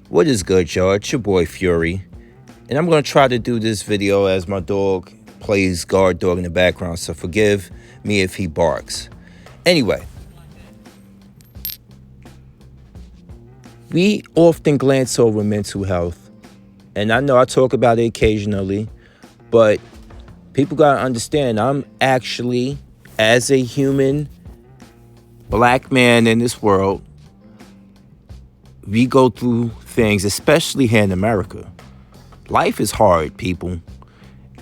What is good, y'all? It's your boy Fury, and I'm gonna try to do this video as my dog plays guard dog in the background, so forgive me if he barks. Anyway, we often glance over mental health, and I know I talk about it occasionally, but people gotta understand I'm actually, as a human black man in this world, we go through things, especially here in America. Life is hard, people.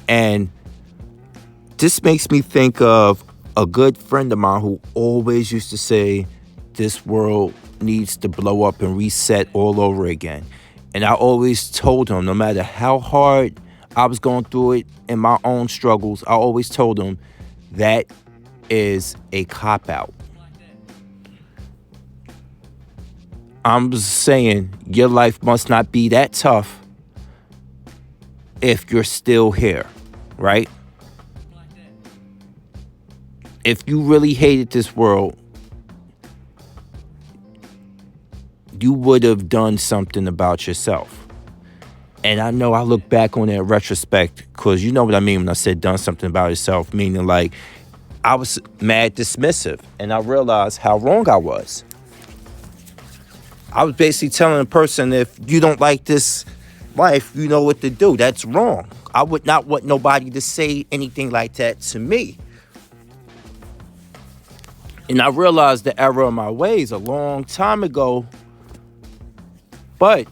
And this makes me think of a good friend of mine who always used to say, this world needs to blow up and reset all over again. And I always told him, no matter how hard I was going through it in my own struggles, I always told him that is a cop-out. I'm just saying, your life must not be that tough if you're still here, right? If you really hated this world, you would have done something about yourself. And I know I look back on it in retrospect, because you know what I mean when I said done something about yourself, meaning like I was mad dismissive, and I realized how wrong I was. I was basically telling a person, if you don't like this life, you know what to do. That's wrong. I would not want nobody to say anything like that to me. And I realized the error of my ways a long time ago. But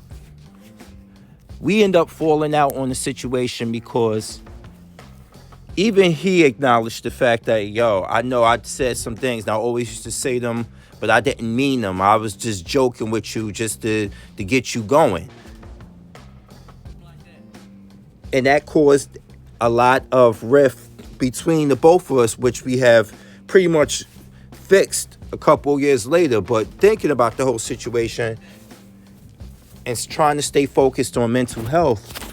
we end up falling out on the situation because even he acknowledged the fact that, yo, I know I said some things, and I always used to say them, but I didn't mean them. I was just joking with you just to get you going. And that caused a lot of rift between the both of us, which we have pretty much fixed a couple years later. But thinking about the whole situation and trying to stay focused on mental health,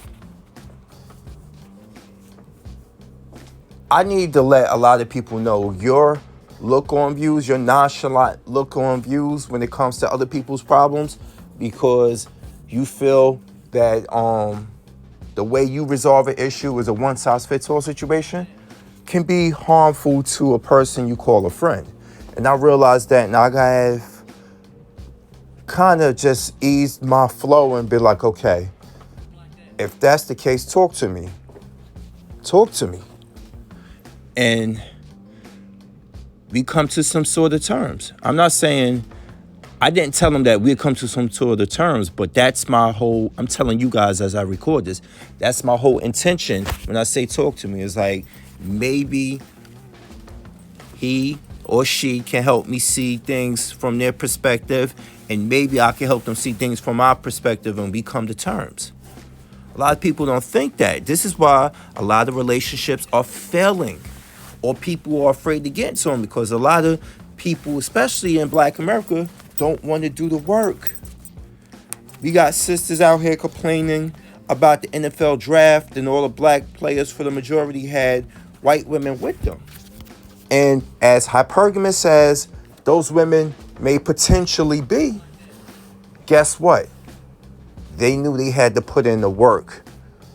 I need to let a lot of people know your look on views, your nonchalant look on views when it comes to other people's problems, because you feel that the way you resolve an issue is a one-size-fits-all situation, can be harmful to a person you call a friend. And I realized that, and I have kind of just eased my flow and be like, okay, if that's the case, talk to me. Talk to me. And we come to some sort of terms. I'm not saying, I didn't tell him that we'd come to some sort of terms, but that's my whole, I'm telling you guys as I record this, that's my whole intention when I say talk to me. Is like, maybe he or she can help me see things from their perspective, and maybe I can help them see things from our perspective, and we come to terms. A lot of people don't think that. This is why a lot of relationships are failing, or people are afraid to get into them, because a lot of people, especially in Black America, don't want to do the work. We got sisters out here complaining about the NFL draft, and all the black players for the majority had white women with them. And as hypergamous as those women may potentially be, guess what? They knew they had to put in the work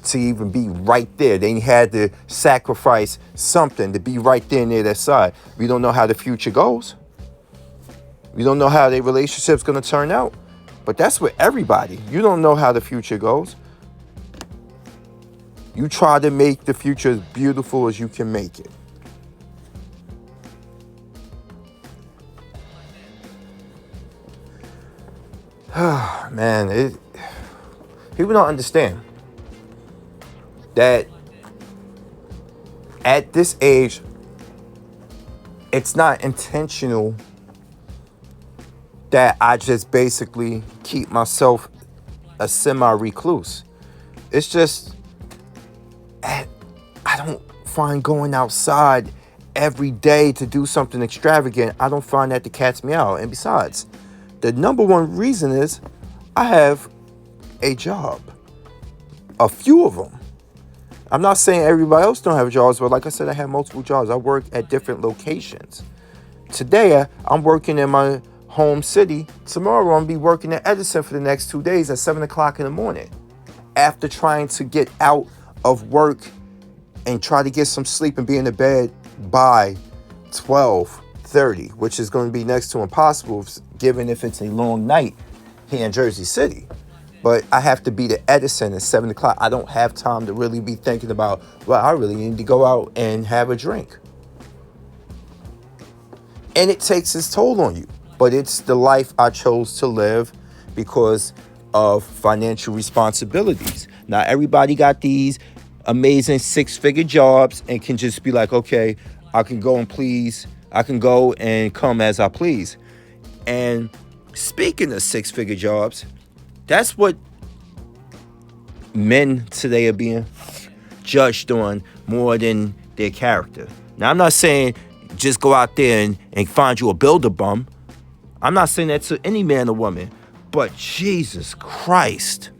to even be right there. They had to sacrifice something to be right there near their side. We don't know how the future goes. We don't know how their relationship's going to turn out. But that's with everybody. You don't know how the future goes. You try to make the future as beautiful as you can make it. Man, people don't understand that at this age, it's not intentional that I just basically keep myself a semi-recluse. It's just, I don't find going outside every day to do something extravagant. I don't find that to catch me out. And besides, the number one reason is I have a job. A few of them. I'm not saying everybody else don't have jobs, but like I said, I have multiple jobs. I work at different locations. Today, I'm working in my home city. Tomorrow I'm gonna be working at Edison for the next 2 days at 7 o'clock in the morning. After trying to get out of work and try to get some sleep and be in the bed by 12:30, which is going to be next to impossible given if it's a long night here in Jersey City. But I have to be to Edison at 7 o'clock. I don't have time to really be thinking about, well, I really need to go out and have a drink. And it takes its toll on you. But it's the life I chose to live because of financial responsibilities. Not everybody got these amazing 6-figure jobs and can just be like, okay, I can go and come as I please. And speaking of 6-figure jobs, that's what men today are being judged on more than their character. Now, I'm not saying just go out there and find you a builder bum. I'm not saying that to any man or woman. But Jesus Christ,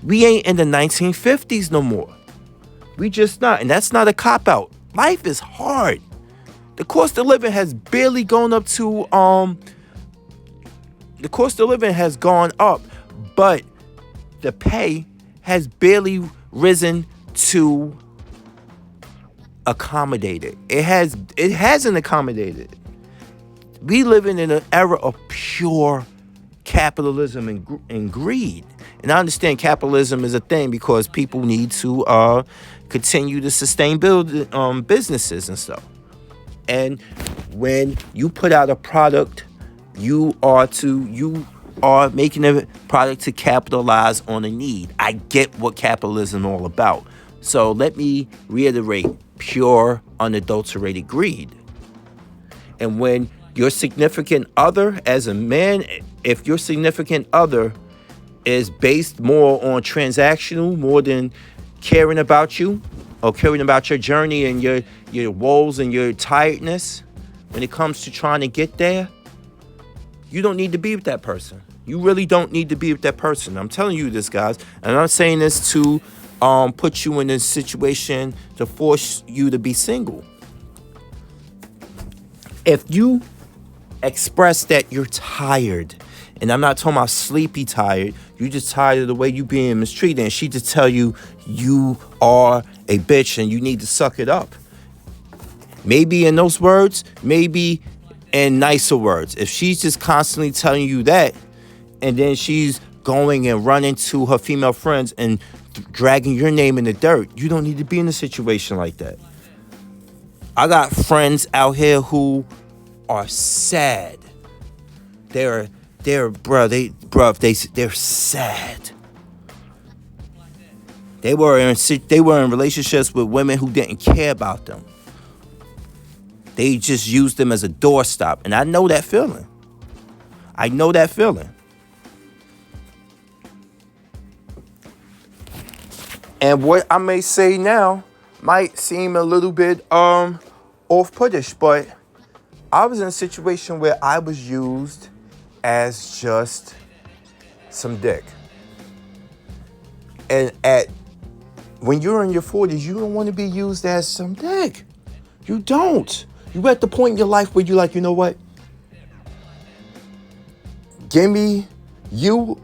we ain't in the 1950s no more. We just not. And that's not a cop-out. Life is hard. The cost of living has barely gone up to, the cost of living has gone up, but the pay has barely risen to accommodate it. It hasn't accommodated. We living in an era of pure capitalism and greed. And I understand capitalism is a thing because people need to continue to sustain businesses and stuff. And when you put out a product, you are making a product to capitalize on a need. I get what capitalism is all about. So let me reiterate, pure, unadulterated greed. And when your significant other, as a man, if your significant other is based more on transactional, more than caring about you or caring about your journey and your woes and your tiredness, when it comes to trying to get there, you don't need to be with that person. You really don't need to be with that person. I'm telling you this, guys. And I'm not saying this to put you in a situation to force you to be single. If you express that you're tired, and I'm not talking about sleepy tired, you just tired of the way you being mistreated, and she just tell you you are a bitch and you need to suck it up. Maybe in those words, maybe in nicer words. If she's just constantly telling you that, and then she's going and running to her female friends and dragging your name in the dirt, you don't need to be in a situation like that. I got friends out here who are sad. They're sad. They were in relationships with women who didn't care about them. They just used them as a doorstop, and I know that feeling. And what I may say now might seem a little bit off-puttish, but I was in a situation where I was used as just some dick. And when you're in your 40s, you don't want to be used as some dick. You don't. You're at the point in your life where you're like, you know what? Give me you,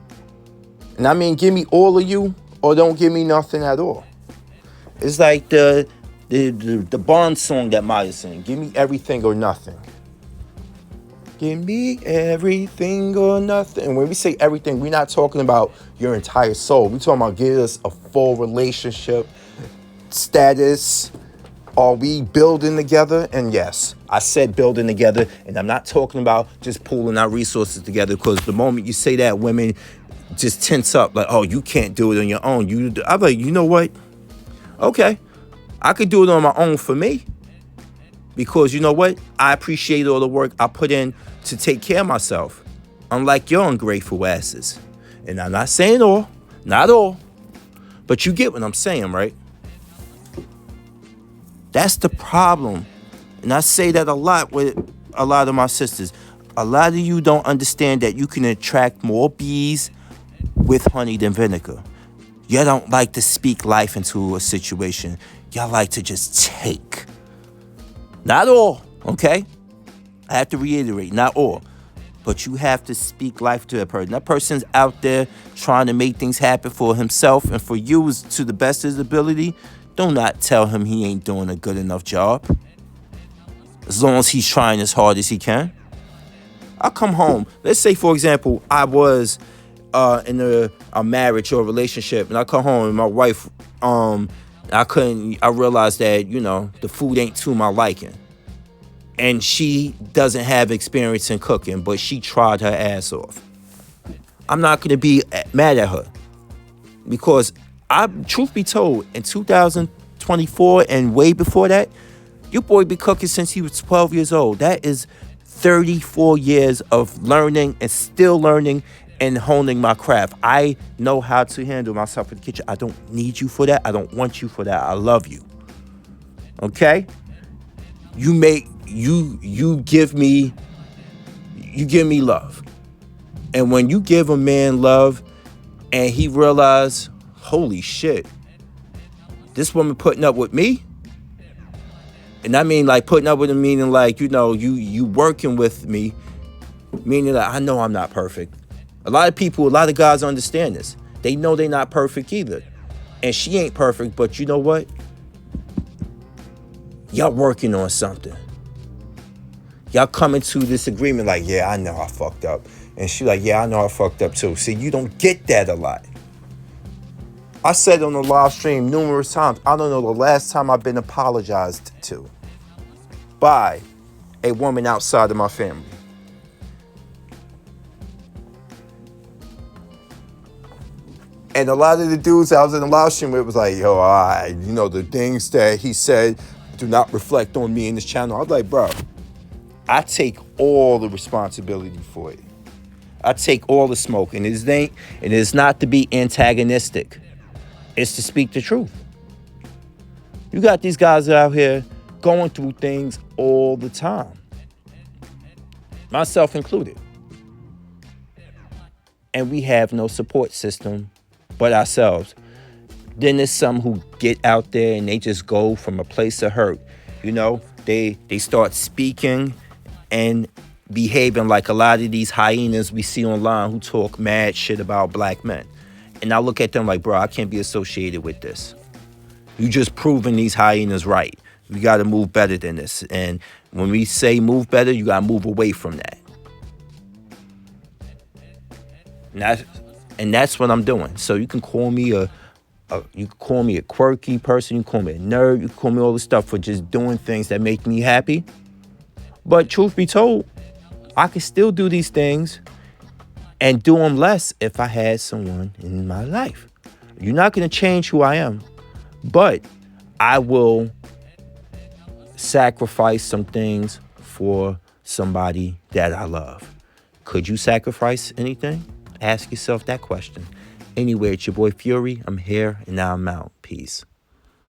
and I mean give me all of you, or don't give me nothing at all. It's like the Bond song that Maya sang. Give me everything or nothing. Give me everything or nothing. And when we say everything, we're not talking about your entire soul. We're talking about give us a full relationship status. Are we building together? And yes, I said building together. And I'm not talking about just pooling our resources together, because the moment you say that, women just tense up like, oh, you can't do it on your own. I'm like, you know what? Okay, I could do it on my own for me. Because you know what? I appreciate all the work I put in to take care of myself. Unlike your ungrateful asses. And I'm not saying all, not all. But you get what I'm saying, right? That's the problem. And I say that a lot with a lot of my sisters. A lot of you don't understand that you can attract more bees with honey than vinegar. You don't like to speak life into a situation. Y'all like to just take. Not all, okay? I have to reiterate, not all. But you have to speak life to that person. That person's out there trying to make things happen for himself and for you is to the best of his ability. Do not tell him he ain't doing a good enough job. As long as he's trying as hard as he can. I come home. Let's say, for example, I was in a marriage or a relationship, and I come home and my wife, I realized that, the food ain't to my liking. And she doesn't have experience in cooking, but she tried her ass off. I'm not going to be mad at her because truth be told, in 2024 and way before that, your boy been cooking since he was 12 years old. That is 34 years of learning and still learning and honing my craft. I know how to handle myself in the kitchen. I don't need you for that. I don't want you for that. I love you. Okay? You give me love. And when you give a man love and he realize, holy shit, this woman putting up with me. And I mean like putting up with him, meaning like, you working with me, meaning that I know I'm not perfect. A lot of guys understand this. They know they're not perfect either. And she ain't perfect, but you know what? Y'all working on something. Y'all coming to this agreement like, yeah, I know I fucked up. And she like, yeah, I know I fucked up too. See, you don't get that a lot. I said on the live stream numerous times, I don't know the last time I've been apologized to by a woman outside of my family. And a lot of the dudes I was in the live stream with was like, yo, the things that he said do not reflect on me in this channel. I was like, bro, I take all the responsibility for it. I take all the smoke. And it is not to be antagonistic. It's to speak the truth. You got these guys out here going through things all the time. Myself included. And we have no support system but ourselves. Then there's some who get out there and they just go from a place of hurt. They start speaking and behaving like a lot of these hyenas we see online who talk mad shit about black men. And I look at them like, bro, I can't be associated with this. You just proving these hyenas right. We got to move better than this. And when we say move better, you got to move away from that. And that's what I'm doing. So you can call me a quirky person. You can call me a nerd. You can call me all this stuff for just doing things that make me happy. But truth be told, I can still do these things and do them less if I had someone in my life. You're not going to change who I am, but I will sacrifice some things for somebody that I love. Could you sacrifice anything? Ask yourself that question. Anyway, it's your boy Fury. I'm here and now I'm out. Peace.